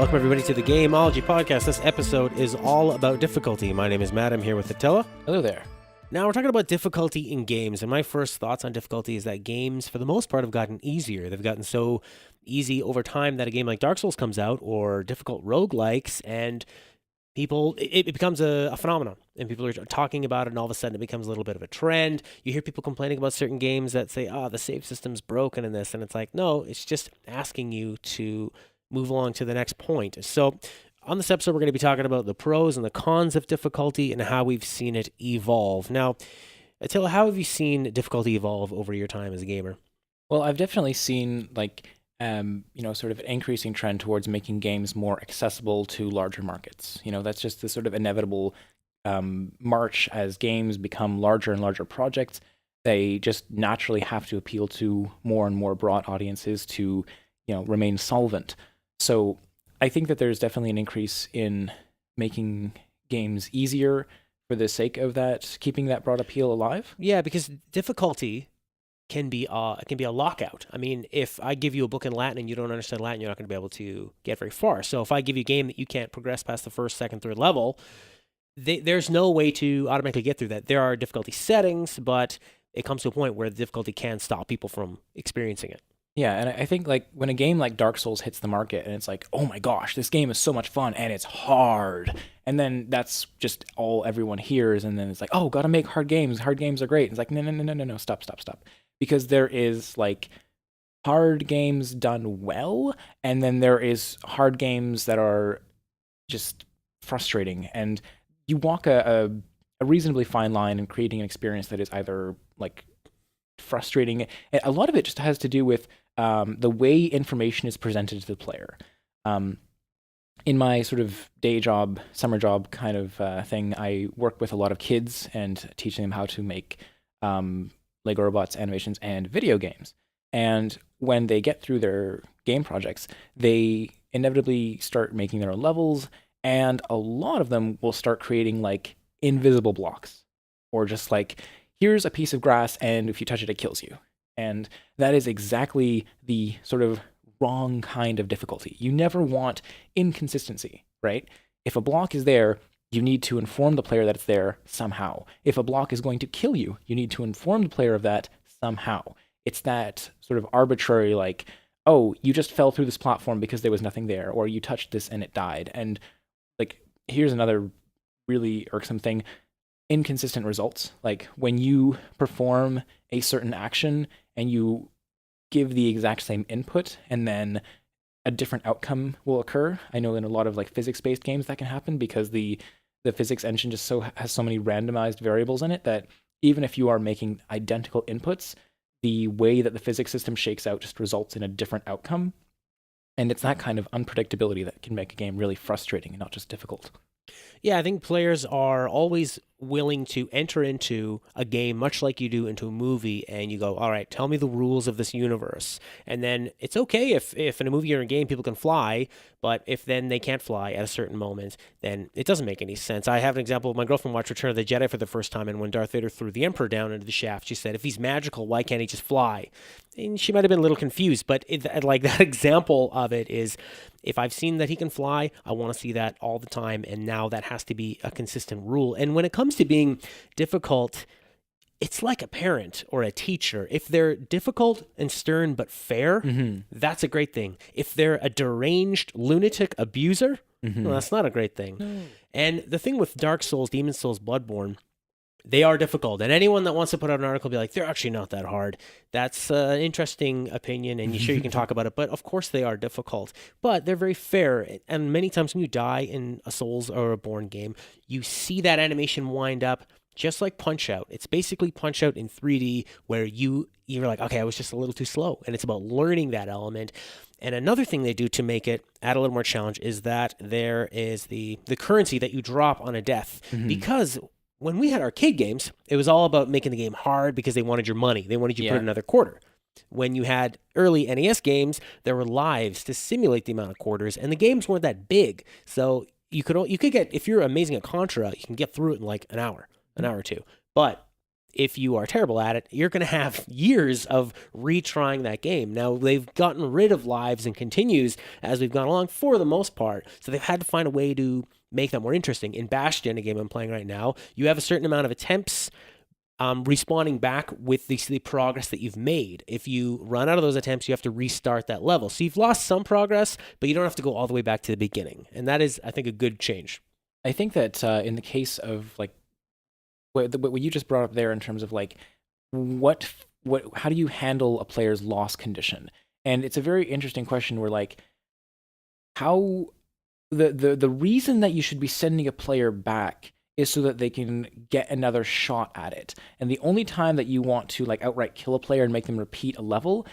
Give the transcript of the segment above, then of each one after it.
Welcome, everybody, to the Gameology podcast. This episode is all about difficulty. My name is Matt. I'm here with Attila. Hello there. Now, we're talking about difficulty in games, and my first thoughts on difficulty is that games, for the most part, have gotten easier. They've gotten so easy over time that a game like Dark Souls comes out, or difficult roguelikes, and it becomes a phenomenon, and people are talking about it, and all of a sudden it becomes a little bit of a trend. You hear people complaining about certain games that say, the save system's broken in this, and it's like, no, it's just asking you to move along to the next point. So on this episode, we're going to be talking about the pros and the cons of difficulty and how we've seen it evolve. Now, Attila, how have you seen difficulty evolve over your time as a gamer? Well, I've definitely seen sort of an increasing trend towards making games more accessible to larger markets. That's just the sort of inevitable march as games become larger and larger projects. They just naturally have to appeal to more and more broad audiences to, remain solvent. So I think that there's definitely an increase in making games easier for the sake of that, keeping that broad appeal alive. Yeah, because difficulty can be a lockout. I mean, if I give you a book in Latin and you don't understand Latin, you're not going to be able to get very far. So if I give you a game that you can't progress past the first, second, third level, there's no way to automatically get through that. There are difficulty settings, but it comes to a point where the difficulty can stop people from experiencing it. Yeah, and I think like when a game like Dark Souls hits the market and it's like, oh my gosh, this game is so much fun and it's hard. And then that's just all everyone hears. And then it's like, oh, gotta make hard games. Hard games are great. And it's like, no, stop. Because there is like hard games done well, and then there is hard games that are just frustrating. And you walk a reasonably fine line in creating an experience that is either like frustrating. A lot of it just has to do with the way information is presented to the player. In my sort of day job, summer job kind of thing, I work with a lot of kids and teaching them how to make Lego robots, animations, and video games. And when they get through their game projects, they inevitably start making their own levels, and a lot of them will start creating like invisible blocks, or just like, here's a piece of grass, and if you touch it, it kills you. And that is exactly the sort of wrong kind of difficulty. You never want inconsistency, right? If a block is there, you need to inform the player that it's there somehow. If a block is going to kill you, you need to inform the player of that somehow. It's that sort of arbitrary, like, oh, you just fell through this platform because there was nothing there, or you touched this and it died. And like, here's another really irksome thing. Inconsistent results. Like when you perform a certain action and you give the exact same input and then a different outcome will occur. I know in a lot of like physics-based games that can happen because the physics engine just has so many randomized variables in it that even if you are making identical inputs, the way that the physics system shakes out just results in a different outcome. And it's that kind of unpredictability that can make a game really frustrating and not just difficult. Yeah, I think players are always willing to enter into a game much like you do into a movie, and you go, all right, tell me the rules of this universe. And then it's okay if in a movie or a game people can fly, but if then they can't fly at a certain moment, then it doesn't make any sense. I have an example. My girlfriend watched Return of the Jedi for the first time, and when Darth Vader threw the Emperor down into the shaft, she said, if he's magical, why can't he just fly? And she might have been a little confused, but like that example of it is, if I've seen that he can fly, I want to see that all the time, and now that has to be a consistent rule. And when it comes to being difficult, it's like a parent or a teacher. If they're difficult and stern but fair, that's a great thing. If they're a deranged lunatic abuser, well, that's not a great thing. No. And the thing with Dark Souls, Demon Souls, Bloodborne, they are difficult. And anyone that wants to put out an article be like, they're actually not that hard. That's an interesting opinion, and you can talk about it. But of course they are difficult. But they're very fair. And many times when you die in a Souls or a Born game, you see that animation wind up just like Punch-Out. It's basically Punch-Out in 3D where you're like, okay, I was just a little too slow. And it's about learning that element. And another thing they do to make it add a little more challenge is that there is the currency that you drop on a death. Because when we had arcade games, it was all about making the game hard because they wanted your money. They wanted you to put another quarter. When you had early NES games, there were lives to simulate the amount of quarters, and the games weren't that big. So you could get, if you're amazing at Contra, you can get through it in like an hour or two. But if you are terrible at it, you're going to have years of retrying that game. Now, they've gotten rid of lives and continues as we've gone along for the most part. So they've had to find a way to make that more interesting. In Bastion, a game I'm playing right now, you have a certain amount of attempts respawning back with the progress that you've made. If you run out of those attempts, you have to restart that level. So you've lost some progress, but you don't have to go all the way back to the beginning. And that is, I think, a good change. I think that in the case of like what you just brought up there in terms of like what how do you handle a player's loss condition? And it's a very interesting question where like how the reason that you should be sending a player back is so that they can get another shot at it. And the only time that you want to like outright kill a player and make them repeat a level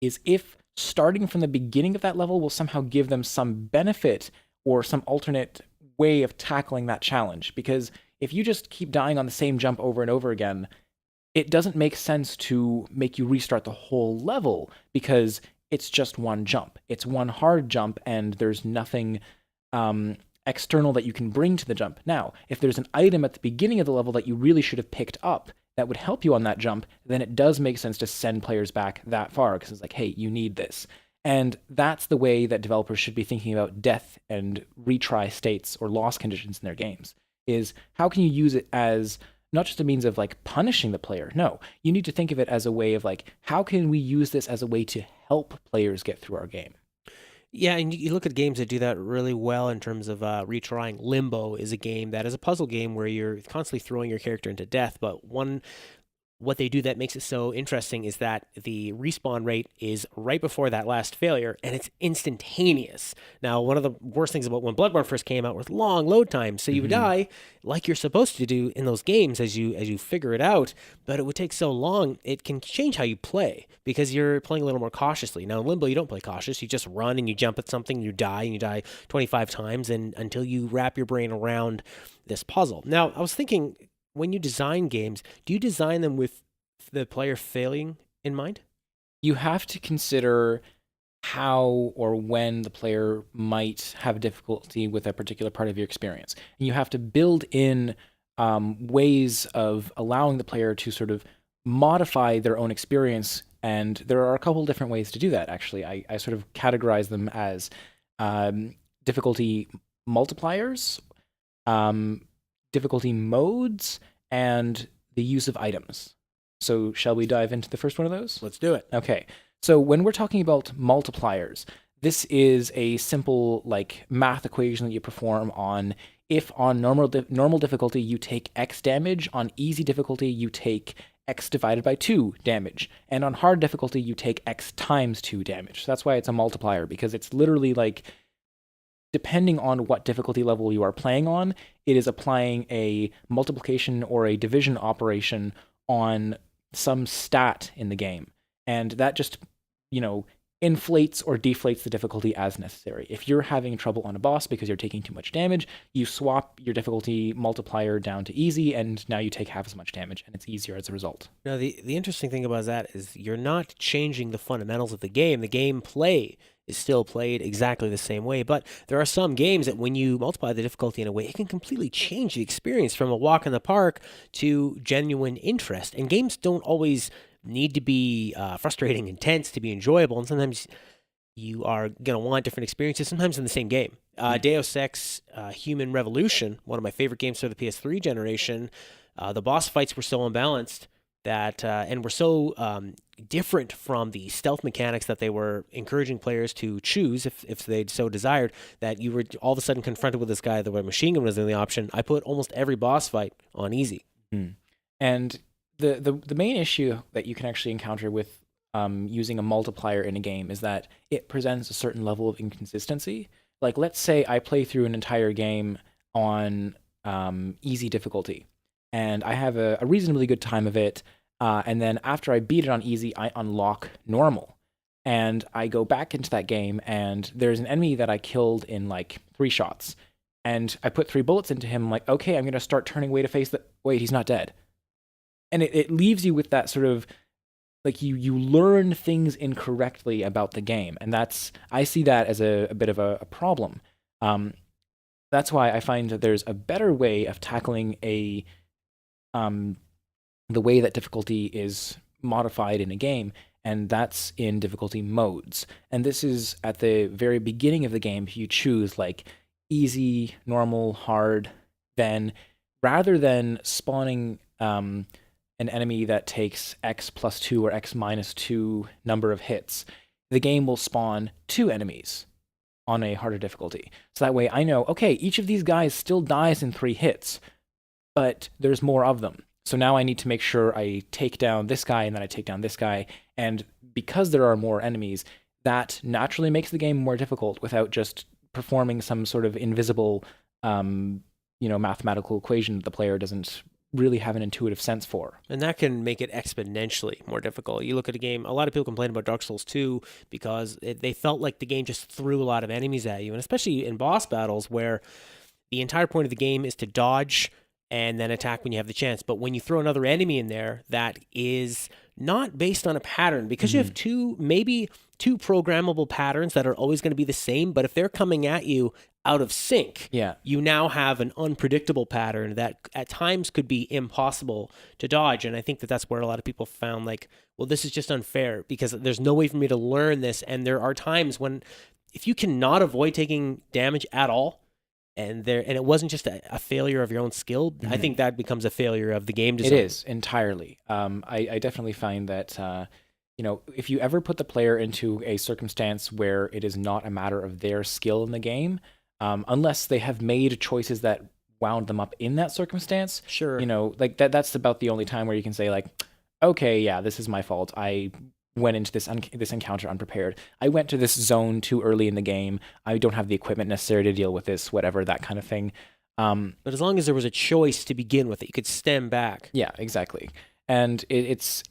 is if starting from the beginning of that level will somehow give them some benefit or some alternate way of tackling that challenge. Because if you just keep dying on the same jump over and over again, it doesn't make sense to make you restart the whole level because it's just one jump. It's one hard jump and there's nothing external that you can bring to the jump. Now, if there's an item at the beginning of the level that you really should have picked up that would help you on that jump, then it does make sense to send players back that far because it's like, hey, you need this. And that's the way that developers should be thinking about death and retry states or loss conditions in their games, is how can you use it as not just a means of like punishing the player. No, you need to think of it as a way of like, how can we use this as a way to help players get through our game? Yeah, and you look at games that do that really well in terms of retrying. Limbo is a game that is a puzzle game where you're constantly throwing your character into death, but what they do that makes it so interesting is that the respawn rate is right before that last failure, and it's instantaneous. Now, one of the worst things about when Bloodborne first came out was long load times, so you would die like you're supposed to do in those games as you figure it out, but it would take so long, it can change how you play, because you're playing a little more cautiously. Now, in Limbo, you don't play cautious, you just run and you jump at something, and you die 25 times, and until you wrap your brain around this puzzle. Now, I was thinking, when you design games, do you design them with the player failing in mind? You have to consider how or when the player might have difficulty with a particular part of your experience. And you have to build in ways of allowing the player to sort of modify their own experience. And there are a couple different ways to do that, actually. I sort of categorize them as difficulty multipliers, difficulty modes, and the use of items. So shall we dive into the first one of those? Let's do it. Okay. So when we're talking about multipliers, this is a simple like math equation that you perform on if on normal difficulty you take X damage, on easy difficulty you take X divided by 2 damage, and on hard difficulty you take X times 2 damage. So that's why it's a multiplier, because it's literally like, depending on what difficulty level you are playing on, it is applying a multiplication or a division operation on some stat in the game. And that just, inflates or deflates the difficulty as necessary. If you're having trouble on a boss because you're taking too much damage, you swap your difficulty multiplier down to easy, and now you take half as much damage, and it's easier as a result. Now, the interesting thing about that is you're not changing the fundamentals of the game. The gameplay is still played exactly the same way, but there are some games that when you multiply the difficulty in a way, it can completely change the experience from a walk in the park to genuine interest. And games don't always need to be frustrating, intense to be enjoyable, and sometimes you are going to want different experiences, sometimes in the same game. Deus Ex Human Revolution, one of my favorite games for the PS3 generation, the boss fights were so unbalanced that and were so different from the stealth mechanics that they were encouraging players to choose if they'd so desired, that you were all of a sudden confronted with this guy where machine gun was the only option. I put almost every boss fight on easy. And the main issue that you can actually encounter with using a multiplier in a game is that it presents a certain level of inconsistency. Like, let's say I play through an entire game on easy difficulty, and I have a reasonably good time of it, and then after I beat it on easy, I unlock normal. And I go back into that game, and there's an enemy that I killed in like 3 shots. And I put 3 bullets into him, like, okay, I'm going to start turning away to face the... Wait, he's not dead. And it leaves you with that sort of, like, you learn things incorrectly about the game. And I see that as a bit of a problem. That's why I find that there's a better way of tackling a the way that difficulty is modified in a game, and that's in difficulty modes. And this is at the very beginning of the game. You choose like easy, normal, hard. Then, rather than spawning an enemy that takes X plus 2 or X minus 2 number of hits, the game will spawn 2 enemies on a harder difficulty. So that way I know, okay, each of these guys still dies in 3 hits, but there's more of them. So now I need to make sure I take down this guy and then I take down this guy. And because there are more enemies, that naturally makes the game more difficult without just performing some sort of invisible, mathematical equation that the player doesn't really have an intuitive sense for. And that can make it exponentially more difficult. You look at a game, a lot of people complain about Dark Souls 2 because they felt like the game just threw a lot of enemies at you, and especially in boss battles where the entire point of the game is to dodge and then attack when you have the chance. But when you throw another enemy in there that is not based on a pattern, because you have maybe two programmable patterns that are always going to be the same, but if they're coming at you out of sync, you now have an unpredictable pattern that at times could be impossible to dodge. And I think that that's where a lot of people found like, well, this is just unfair because there's no way for me to learn this. And there are times when if you cannot avoid taking damage at all, and it wasn't just a failure of your own skill, I think that becomes a failure of the game design. It is, entirely. I definitely find that if you ever put the player into a circumstance where it is not a matter of their skill in the game, unless they have made choices that wound them up in that circumstance, sure, like that's about the only time where you can say like, okay, yeah, this is my fault. I went into this encounter unprepared. I went to this zone too early in the game. I don't have the equipment necessary to deal with this, whatever, that kind of thing. But as long as there was a choice to begin with, you could stem back. Yeah, exactly. And it's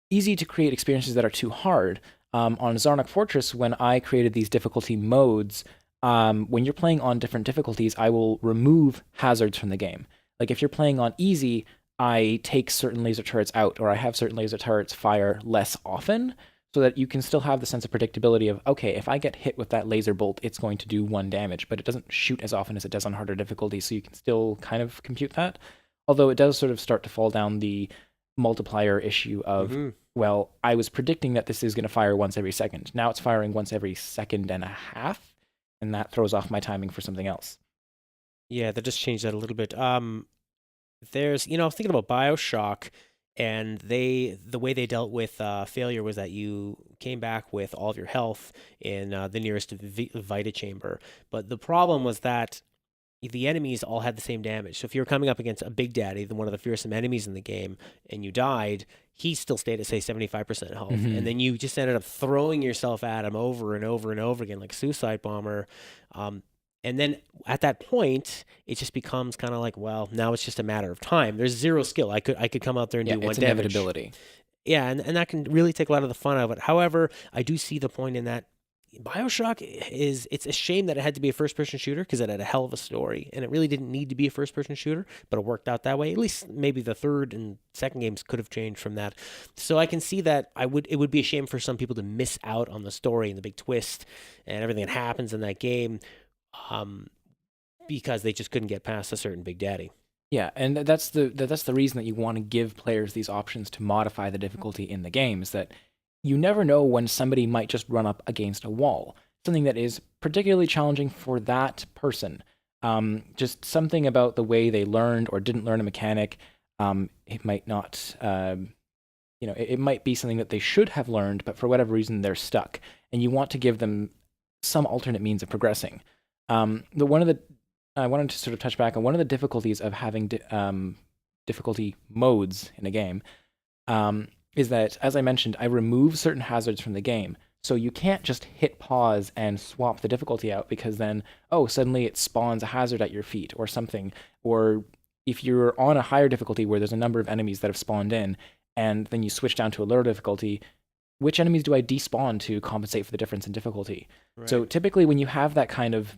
easy to create experiences that are too hard. On Zarnok Fortress, when I created these difficulty modes, when you're playing on different difficulties, I will remove hazards from the game. Like if you're playing on easy, I take certain laser turrets out, or I have certain laser turrets fire less often, so that you can still have the sense of predictability of, okay, if I get hit with that laser bolt, it's going to do 1 damage, but it doesn't shoot as often as it does on harder difficulty, so you can still kind of compute that. Although it does sort of start to fall down the multiplier issue of, well, I was predicting that this is going to fire once every second. Now it's firing once every second and a half, and that throws off my timing for something else. Yeah, that just changed that a little bit. There's, I was thinking about Bioshock, and the way they dealt with failure was that you came back with all of your health in the nearest Vita chamber. But the problem was that the enemies all had the same damage. So if you were coming up against a Big Daddy, one of the fearsome enemies in the game, and you died, he still stayed at, say, 75% health. And then you just ended up throwing yourself at him over and over and over again, like Suicide Bomber. And then at that point, it just becomes kind of like, well, now it's just a matter of time. There's zero skill. I could come out there and do 1 damage. It's inevitability. Yeah, and that can really take a lot of the fun out of it. However, I do see the point in that Bioshock it's a shame that it had to be a first-person shooter because it had a hell of a story, and it really didn't need to be a first-person shooter, but it worked out that way. At least maybe the third and second games could have changed from that. So I can see that it would be a shame for some people to miss out on the story and the big twist and everything that happens in that game. Because they just couldn't get past a certain Big Daddy. Yeah, and that's the reason that you want to give players these options to modify the difficulty in the game, is that you never know when somebody might just run up against a wall, something that is particularly challenging for that person. Just something about the way they learned or didn't learn a mechanic. It might not, it might be something that they should have learned, but for whatever reason they're stuck, and you want to give them some alternate means of progressing. I wanted to sort of touch back on one of the difficulties of having difficulty modes in a game, is that, as I mentioned, I remove certain hazards from the game. So you can't just hit pause and swap the difficulty out, because then, suddenly it spawns a hazard at your feet or something. Or if you're on a higher difficulty where there's a number of enemies that have spawned in, and then you switch down to a lower difficulty, which enemies do I despawn to compensate for the difference in difficulty? Right. So typically when you have that kind of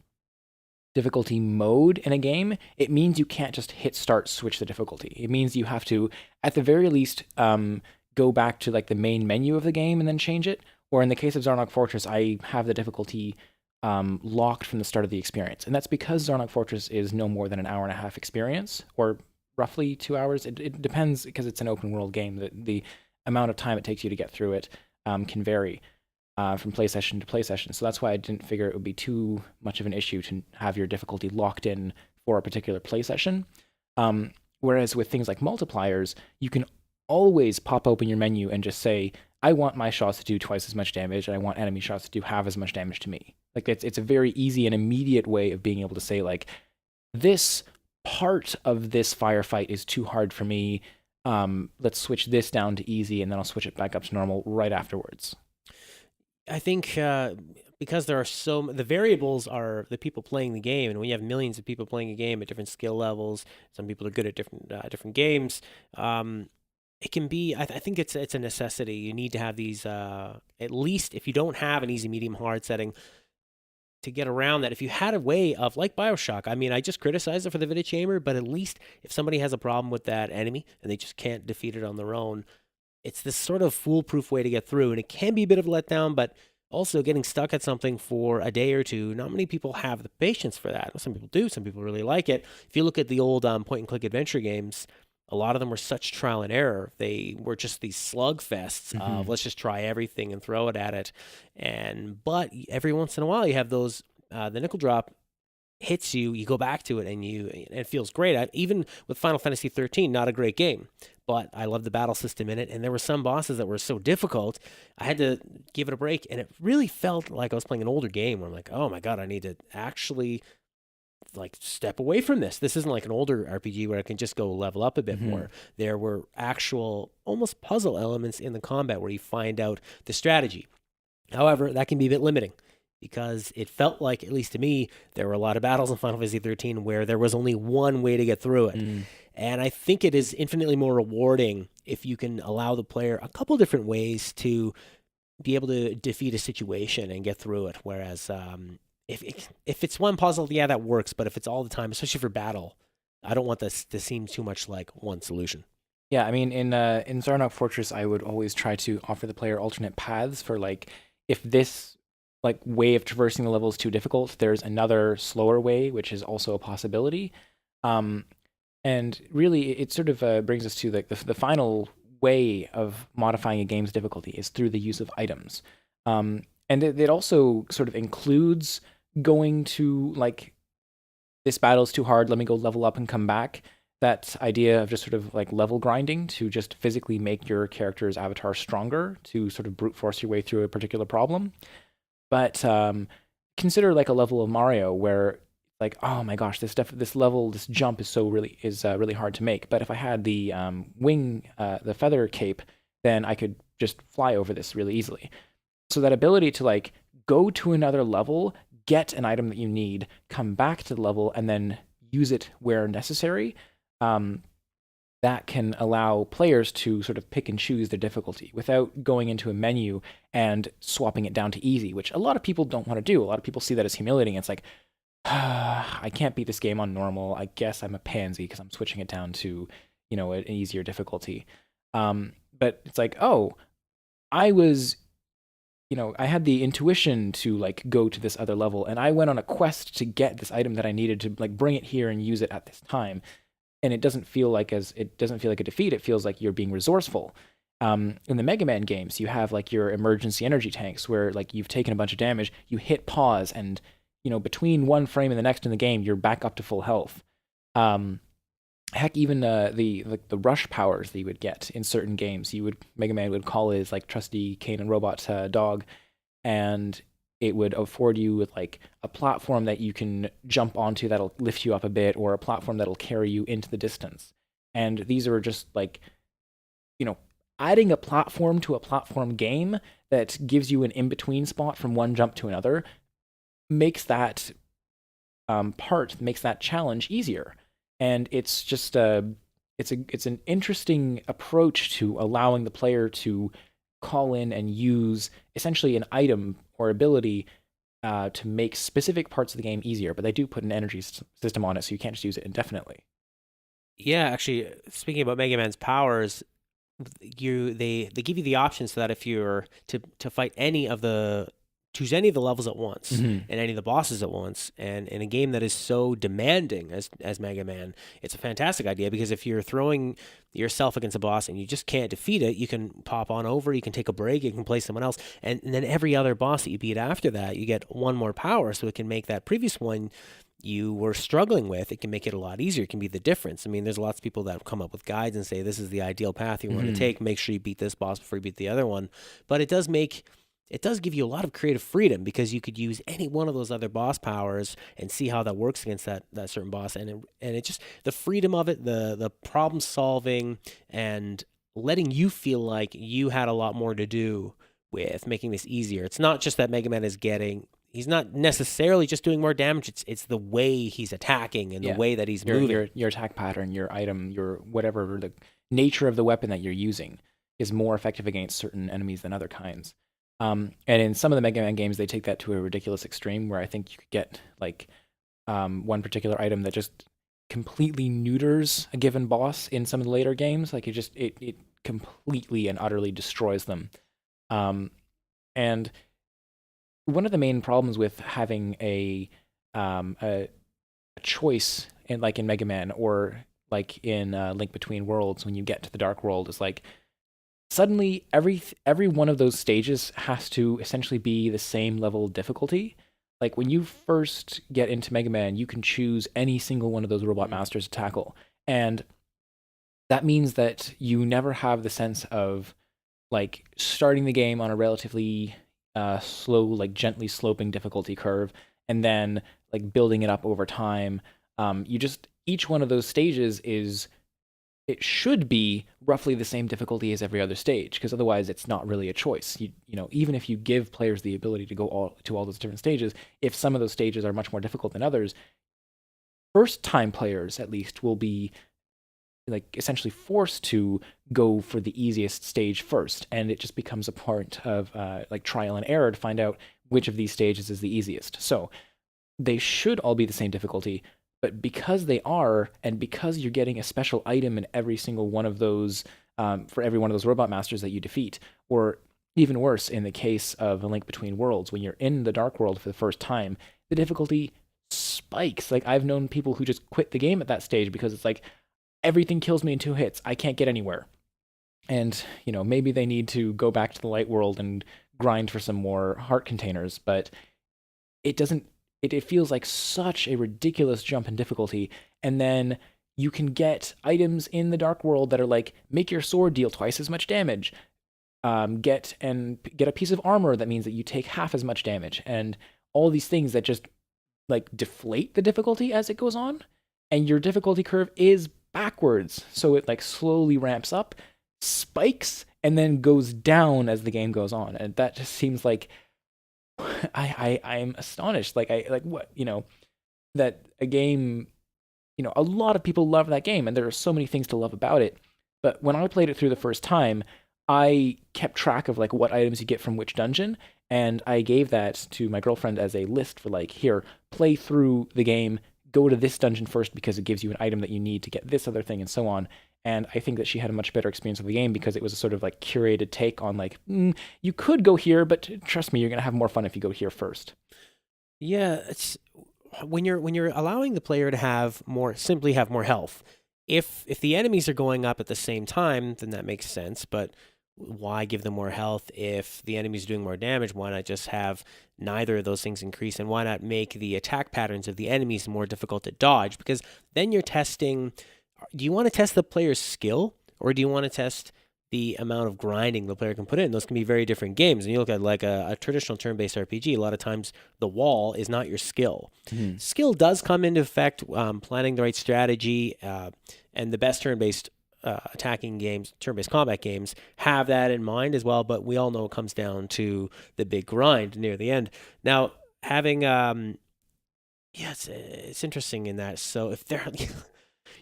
difficulty mode in a game, it means you can't just hit start, switch the difficulty. It means you have to, at the very least, go back to like the main menu of the game and then change it. Or in the case of Zarnok Fortress, I have the difficulty locked from the start of the experience. And that's because Zarnok Fortress is no more than an hour and a half experience, or roughly 2 hours. It depends because it's an open world game. The amount of time it takes you to get through it can vary from play session to play session. So that's why I didn't figure it would be too much of an issue to have your difficulty locked in for a particular play session. Whereas with things like multipliers, you can always pop open your menu and just say, I want my shots to do twice as much damage, and I want enemy shots to do half as much damage to me. Like it's a very easy and immediate way of being able to say, like, this part of this firefight is too hard for me. Let's switch this down to easy, and then I'll switch it back up to normal right afterwards. I think because there are the variables are the people playing the game, and when you have millions of people playing a game at different skill levels, some people are good at different games. It can be. I think it's a necessity. You need to have these at least if you don't have an easy, medium, hard setting to get around that. If you had a way of like Bioshock, I mean, I just criticize it for the Vita Chamber, but at least if somebody has a problem with that enemy and they just can't defeat it on their own, it's this sort of foolproof way to get through, and it can be a bit of a letdown, but also getting stuck at something for a day or two, not many people have the patience for that. Some people do, some people really like it. If you look at the old point and click adventure games, a lot of them were such trial and error. They were just these slug fests of let's just try everything and throw it at it. But every once in a while you have those the nickel drop hits you, you go back to it, and it feels great. Even with Final Fantasy 13, not a great game, but I love the battle system in it. And there were some bosses that were so difficult, I had to give it a break, and it really felt like I was playing an older game where I'm like, oh my god, I need to actually like step away from this. This isn't like an older RPG where I can just go level up a bit more. There were actual almost puzzle elements in the combat where you find out the strategy. However, that can be a bit limiting, because it felt like, at least to me, there were a lot of battles in Final Fantasy 13 where there was only one way to get through it. And I think it is infinitely more rewarding if you can allow the player a couple different ways to be able to defeat a situation and get through it. Whereas if it's one puzzle, yeah, that works. But if it's all the time, especially for battle, I don't want this to seem too much like one solution. Yeah, I mean, in Zarnok Fortress, I would always try to offer the player alternate paths for, like, if this like way of traversing the level is too difficult, there's another slower way, which is also a possibility. And really, it sort of brings us to like the final way of modifying a game's difficulty is through the use of items. And it also sort of includes going to, like, this battle's too hard, let me go level up and come back. That idea of just sort of like level grinding to just physically make your character's avatar stronger to sort of brute force your way through a particular problem. But consider like a level of Mario where, like, oh my gosh, this level, this jump is really hard to make. But if I had the the feather cape, then I could just fly over this really easily. So that ability to like go to another level, get an item that you need, come back to the level, and then use it where necessary. That can allow players to sort of pick and choose their difficulty without going into a menu and swapping it down to easy, which a lot of people don't want to do. A lot of people see that as humiliating. It's like, I can't beat this game on normal. I guess I'm a pansy because I'm switching it down to, an easier difficulty. But it's like, oh, I was, I had the intuition to like go to this other level, and I went on a quest to get this item that I needed to like bring it here and use it at this time. And it doesn't feel like a defeat. It feels like you're being resourceful. In the Mega Man games, you have like your emergency energy tanks where like you've taken a bunch of damage, you hit pause, and between one frame and the next in the game, you're back up to full health. Heck, even the rush powers that you would get in certain games, Mega Man would call his like trusty Cane and Robot dog, and it would afford you with like a platform that you can jump onto that'll lift you up a bit, or a platform that'll carry you into the distance. And these are just like, adding a platform to a platform game that gives you an in-between spot from one jump to another makes that makes that challenge easier. And it's just it's an interesting approach to allowing the player to call in and use essentially an item or ability to make specific parts of the game easier, but they do put an energy system on it, so you can't just use it indefinitely. Yeah, actually, speaking about Mega Man's powers, they give you the option so that if you're to fight any of the choose any of the levels at once Mhm. and any of the bosses at once. And in a game that is so demanding as Mega Man, it's a fantastic idea, because if you're throwing yourself against a boss and you just can't defeat it, you can pop on over, you can take a break, you can play someone else, and then every other boss that you beat after that, you get one more power, so it can make that previous one you were struggling with, it can make it a lot easier. It can be the difference. I mean, there's lots of people that come up with guides and say this is the ideal path you want to take. Make sure you beat this boss before you beat the other one. But it does give you a lot of creative freedom, because you could use any one of those other boss powers and see how that works against that certain boss. And it just, the freedom of it, the problem solving, and letting you feel like you had a lot more to do with making this easier. It's not just that Mega Man he's not necessarily just doing more damage. It's the way he's attacking and the way that he's moving. Your attack pattern, your item, your whatever, the nature of the weapon that you're using is more effective against certain enemies than other kinds. And in some of the Mega Man games, they take that to a ridiculous extreme, where I think you could get like one particular item that just completely neuters a given boss in some of the later games. Like it completely and utterly destroys them. And one of the main problems with having a choice in Mega Man, or like in Link Between Worlds, when you get to the Dark World, is like suddenly every one of those stages has to essentially be the same level of difficulty. Like when you first get into Mega Man, you can choose any single one of those Robot Masters to tackle, and that means that you never have the sense of like starting the game on a relatively slow, like gently sloping difficulty curve, and then like building it up over time. Each one of those stages it should be roughly the same difficulty as every other stage, because otherwise it's not really a choice. Even if you give players the ability to go to all those different stages, if some of those stages are much more difficult than others, first time players at least will be like essentially forced to go for the easiest stage first, and it just becomes a part of like trial and error to find out which of these stages is the easiest. So they should all be the same difficulty, but because they are, and because you're getting a special item in every single one of those for every one of those Robot Masters that you defeat, or even worse, in the case of A Link Between Worlds, when you're in the Dark World for the first time, the difficulty spikes. Like I've known people who just quit the game at that stage because it's like, everything kills me in 2 hits. I can't get anywhere. And, maybe they need to go back to the light world and grind for some more heart containers, but it feels like such a ridiculous jump in difficulty. And then you can get items in the Dark World that are like, make your sword deal twice as much damage. Get a piece of armor that means that you take half as much damage. And all these things that just like deflate the difficulty as it goes on. And your difficulty curve is backwards, so it like slowly ramps up, spikes, and then goes down as the game goes on. And that just seems like I'm astonished. That a game, a lot of people love that game, and there are so many things to love about it. But when I played it through the first time, I kept track of like what items you get from which dungeon, and I gave that to my girlfriend as a list for like, here, play through the game, go to this dungeon first because it gives you an item that you need to get this other thing, and so on. And I think that she had a much better experience with the game because it was a sort of like curated take on like, you could go here, but trust me, you're going to have more fun if you go here first. Yeah, it's when you're allowing the player to simply have more health. If the enemies are going up at the same time, then that makes sense, but why give them more health if the enemy's doing more damage? Why not just have neither of those things increase, and why not make the attack patterns of the enemies more difficult to dodge? Because then you're testing, do you want to test the player's skill, or do you want to test the amount of grinding the player can put in? Those can be very different games. And you look at like a traditional turn-based RPG, a lot of times the wall is not your skill. Mm-hmm. Skill does come into effect, planning the right strategy, and the best turn-based attacking games, turn-based combat games, have that in mind as well, but we all know it comes down to the big grind near the end. Now, having, it's interesting in that. So if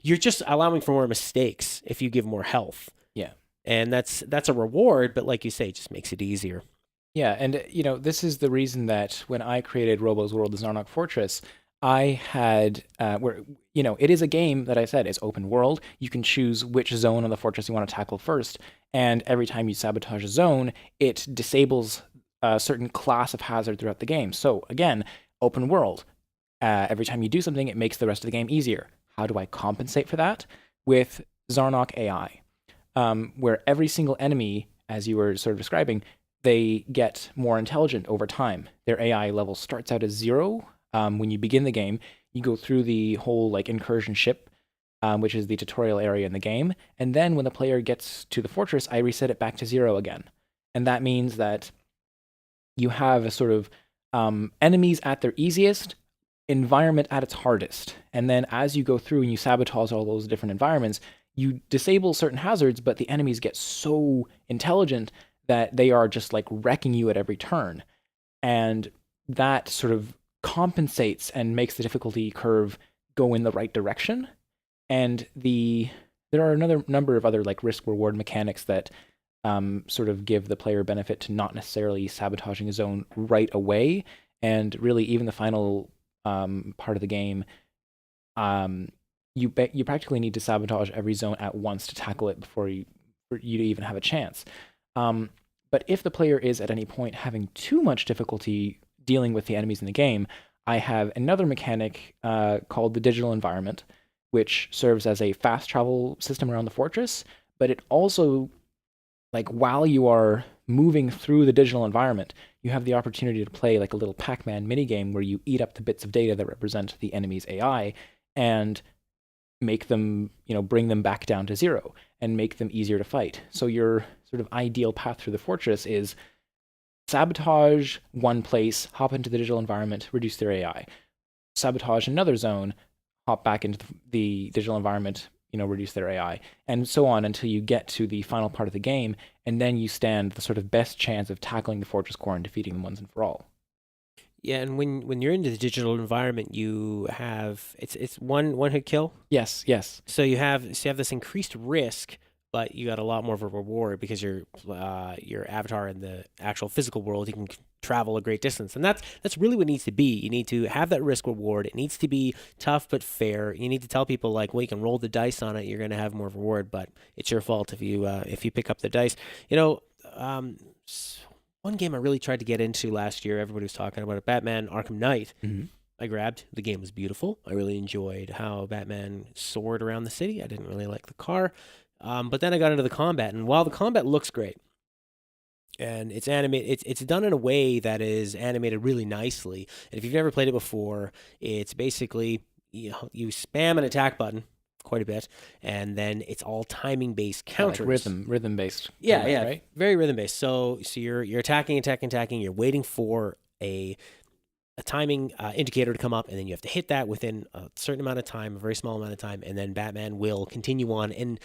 you're just allowing for more mistakes if you give more health. Yeah. And that's a reward, but like you say, it just makes it easier. Yeah, and this is the reason that when I created Robo's World: The Zarnok Fortress, I had it is a game that I said is open world. You can choose which zone of the fortress you want to tackle first, and every time you sabotage a zone, it disables a certain class of hazard throughout the game. So again, open world. Every time you do something, it makes the rest of the game easier. How do I compensate for that? With Zarnok AI, where every single enemy, as you were sort of describing, they get more intelligent over time. Their AI level starts out as 0 when you begin the game. You go through the whole like incursion ship, which is the tutorial area in the game, and then when the player gets to the fortress, I reset it back to 0 again. And that means that you have a sort of enemies at their easiest, environment at its hardest. And then as you go through and you sabotage all those different environments, you disable certain hazards, but the enemies get so intelligent that they are just like wrecking you at every turn. And that sort of compensates and makes the difficulty curve go in the right direction. And there are another number of other like risk reward mechanics that sort of give the player benefit to not necessarily sabotaging a zone right away. And really, even the final part of the game, you practically need to sabotage every zone at once to tackle it for you to even have a chance. But if the player is at any point having too much difficulty dealing with the enemies in the game, I have another mechanic called the digital environment, which serves as a fast travel system around the fortress, but it also, like, while you are moving through the digital environment, you have the opportunity to play like a little Pac-Man minigame where you eat up the bits of data that represent the enemy's AI and make them, bring them back down to 0 and make them easier to fight. So your sort of ideal path through the fortress is sabotage one place, hop into the digital environment, reduce their AI. Sabotage another zone, hop back into the digital environment, reduce their AI, and so on until you get to the final part of the game, and then you stand the sort of best chance of tackling the fortress core and defeating them once and for all. Yeah, and when you're into the digital environment, you have it's one hit kill. Yes, yes. So you have this increased risk, but you got a lot more of a reward because your avatar in the actual physical world, you can travel a great distance, and that's really what it needs to be. You need to have that risk reward. It needs to be tough but fair. You need to tell people like, well, you can roll the dice on it. You're going to have more reward, but it's your fault if you pick up the dice. One game I really tried to get into last year, everybody was talking about it, Batman Arkham Knight. Mm-hmm. I grabbed. The game was beautiful. I really enjoyed how Batman soared around the city. I didn't really like the car. But then I got into the combat, and while the combat looks great, and it's animated, it's done in a way that is animated really nicely. And if you've never played it before, it's basically you spam an attack button quite a bit, and then it's all timing based counters, like rhythm based. Yeah, right? Very rhythm based. So you're attacking. You're waiting for a timing indicator to come up, and then you have to hit that within a certain amount of time, a very small amount of time, and then Batman will continue on. And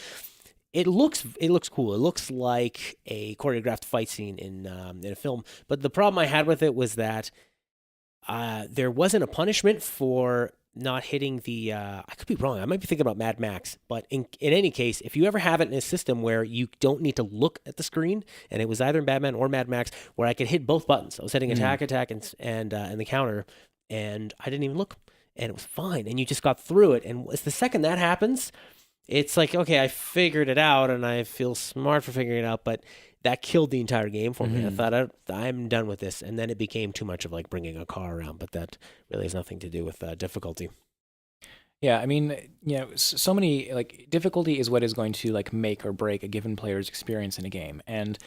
it looks cool. It looks like a choreographed fight scene in a film. But the problem I had with it was that there wasn't a punishment for not hitting the. I could be wrong. I might be thinking about Mad Max. But in any case, if you ever have it in a system where you don't need to look at the screen, and it was either in Batman or Mad Max, where I could hit both buttons. I was hitting attack, and the counter, and I didn't even look, and it was fine. And you just got through it. And it's the second that happens, it's like, okay, I figured it out, and I feel smart for figuring it out, but that killed the entire game for me. I thought, I'm done with this, and then it became too much of like bringing a car around, but that really has nothing to do with difficulty. Yeah, I mean, so many, like, difficulty is what is going to like make or break a given player's experience in a game. And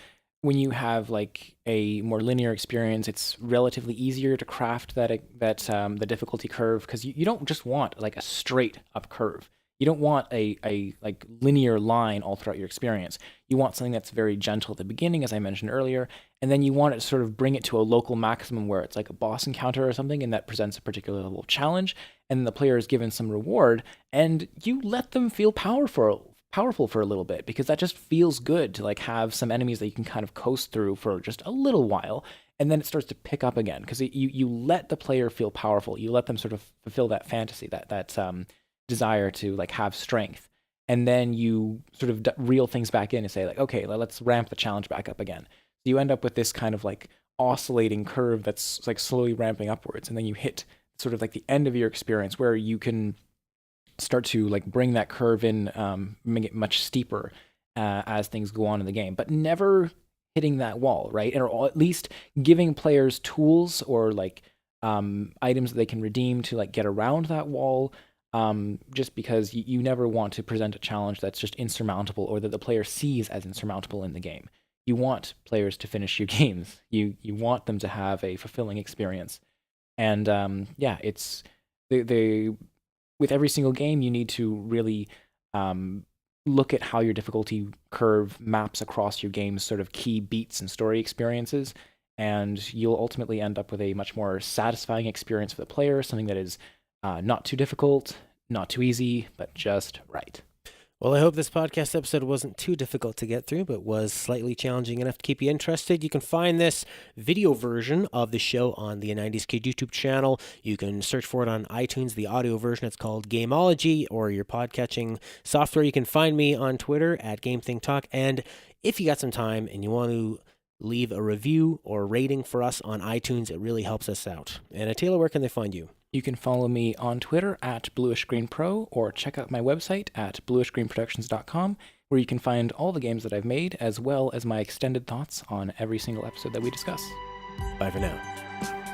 when you have like a more linear experience, it's relatively easier to craft that the difficulty curve, because you don't just want like a straight up curve. You don't want a like linear line all throughout your experience. You want something that's very gentle at the beginning, as I mentioned earlier, and then you want it to sort of bring it to a local maximum where it's like a boss encounter or something, and that presents a particular level of challenge, and the player is given some reward, and you let them feel powerful for a little bit, because that just feels good to like have some enemies that you can kind of coast through for just a little while, and then it starts to pick up again, because you let the player feel powerful. You let them sort of fulfill that fantasy, that desire to like have strength, and then you sort of reel things back in and say like, okay, let's ramp the challenge back up again. So you end up with this kind of like oscillating curve that's like slowly ramping upwards, and then you hit sort of like the end of your experience where you can start to like bring that curve in, make it much steeper as things go on in the game, but never hitting that wall, right? Or at least giving players tools or like items that they can redeem to like get around that wall. Just because you never want to present a challenge that's just insurmountable or that the player sees as insurmountable in the game. You want players to finish your games. You want them to have a fulfilling experience. And yeah, it's they with every single game you need to really look at how your difficulty curve maps across your game's sort of key beats and story experiences, and you'll ultimately end up with a much more satisfying experience for the player, something that is not too difficult, not too easy, but just right. Well, I hope this podcast episode wasn't too difficult to get through, but was slightly challenging enough to keep you interested. You can find this video version of the show on the 90s Kid YouTube channel. You can search for it on iTunes, the audio version. It's called GAMEOLOgy, or your podcatching software. You can find me on Twitter at GameThinkTalk. And if you got some time and you want to leave a review or rating for us on iTunes, it really helps us out. And Taylor, where can they find you? You can follow me on Twitter at BluishGreenPro, or check out my website at bluishgreenproductions.com, where you can find all the games that I've made, as well as my extended thoughts on every single episode that we discuss. Bye for now.